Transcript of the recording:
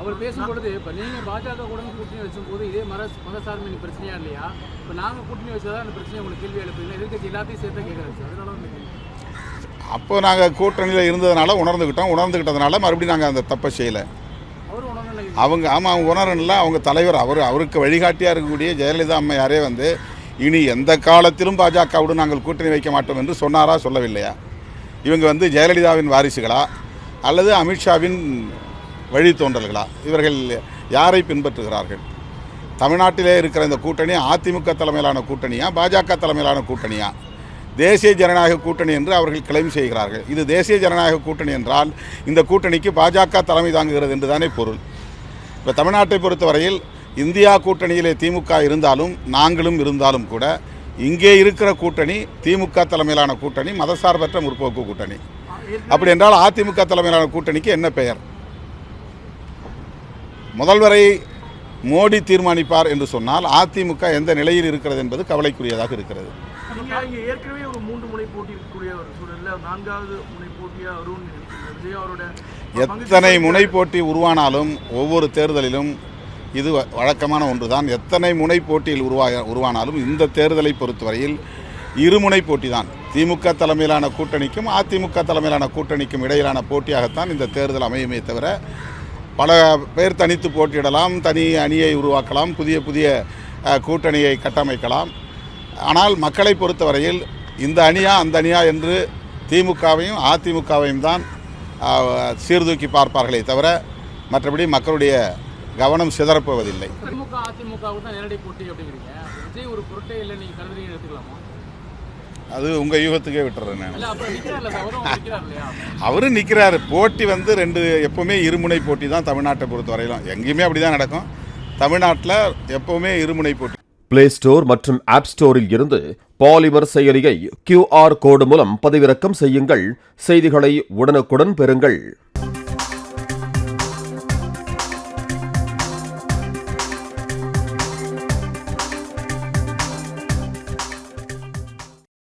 அவர் பேசும்பொழுது இப்போ நீங்கள் பாஜக கூட கூட்டணி வச்சும்போது இதே மதசார்பின் பிரச்சனையா இல்லையா? இப்போ நாங்கள் கூட்டணி வச்சதா அந்த பிரச்சனையை உங்களுக்கு கேள்வி எழுப்புறீங்க. எதிர்க்கட்சி எல்லாத்தையும் சேர்த்து கேட்குறாங்க. அதனால அப்போ நாங்கள் கூட்டணியில் இருந்ததுனால உணர்ந்துக்கிட்டதுனால மறுபடியும் நாங்கள் அந்த தப்பை செய்யலை. அவங்க உணரல. அவங்க தலைவர் அவருக்கு வழிகாட்டியாக இருக்கக்கூடிய ஜெயலலிதா அம்மையாரே வந்து இனி எந்த காலத்திலும் பாஜகவுடன் நாங்கள் கூட்டணி வைக்க மாட்டோம் என்று சொன்னாரா, சொல்லவில்லையா? இவங்க வந்து ஜெயலலிதாவின் வாரிசுகளா அல்லது அமித்ஷாவின் வழித்தோன்றல்களா? இவர்கள் யாரை பின்பற்றுகிறார்கள்? தமிழ்நாட்டிலே இருக்கிற இந்த கூட்டணி அதிமுக தலைமையிலான கூட்டணியா, பாஜக தலைமையிலான கூட்டணியா? தேசிய ஜனநாயக கூட்டணி என்று அவர்கள் கிளைம் செய்கிறார்கள். இது தேசிய ஜனநாயக கூட்டணி என்றால் இந்த கூட்டணிக்கு பாஜக தலைமை தாங்குகிறது என்று தானே பொருள். இப்போ தமிழ்நாட்டை பொறுத்தவரையில் இந்தியா கூட்டணியிலே திமுக இருந்தாலும் நாங்களும் இருந்தாலும் கூட இங்கே இருக்கிற கூட்டணி திமுக தலைமையிலான கூட்டணி, மதசார்பற்ற முற்போக்கு கூட்டணி. அப்படி என்றால் அதிமுக தலைமையிலான கூட்டணிக்கு என்ன பெயர்? முதல்வரை மோடி தீர்மானிப்பார் என்று சொன்னால் அதிமுக எந்த நிலையில் இருக்கிறது என்பது கவலைக்குரியதாக இருக்கிறது. ஏற்கனவே ஒரு 3 முனை போட்டி இருக்கக்கூடிய ஒரு சூழல்ல 4வது முனை போட்டியா வரும் விஜய் அவரோட எத்தனை முனை போட்டி உருவானாலும் ஒவ்வொரு தேர்தலிலும் இது வழக்கமான ஒன்றுதான். எத்தனை முனை போட்டியில் உருவானாலும் இந்த தேர்தலை பொறுத்தவரையில் இருமுனை போட்டி தான். திமுக தலைமையிலான கூட்டணிக்கும் அதிமுக தலைமையிலான கூட்டணிக்கும் இடையிலான போட்டியாகத்தான் இந்த தேர்தல் அமையுமே தவிர பல பேர் தனித்து போட்டியிடலாம், தனி அணியை உருவாக்கலாம், புதிய கூட்டணியை கட்டமைக்கலாம். ஆனால் மக்களை பொறுத்தவரையில் இந்த அணியா அந்த அணியா என்று திமுகவையும் அதிமுகவையும் தான் சீர்தூக்கி பார்ப்பார்களே தவிர மற்றபடி மக்களுடைய கவனம் சிதறப்போவதில்லை. திமுக அதிமுகவுக்கு தான் நேரடி போட்டி அப்படிங்கிறீங்க. விஜய் ஒரு பொருட்டே இல்லை நீங்க கருதுறீங்க, எடுத்துக்கலாமா? அது உங்கள் யூகத்துக்கே விட்டுறேன் நான். அவரும் நிற்கிறார். போட்டி வந்து எப்போவுமே இருமுனை போட்டி தான் தமிழ்நாட்டை பொறுத்த வரையிலும். எங்கேயுமே அப்படி தான் நடக்கும். தமிழ்நாட்டில் எப்போவுமே இருமுனை போட்டி. பிளே ஸ்டோர் மற்றும் ஆப் ஸ்டோரில் இருந்து பாலிமர் செயலியை QR கோடு மூலம் பதிவிறக்கம் செய்யுங்கள். செய்திகளை உடனுக்குடன் பெறுங்கள்.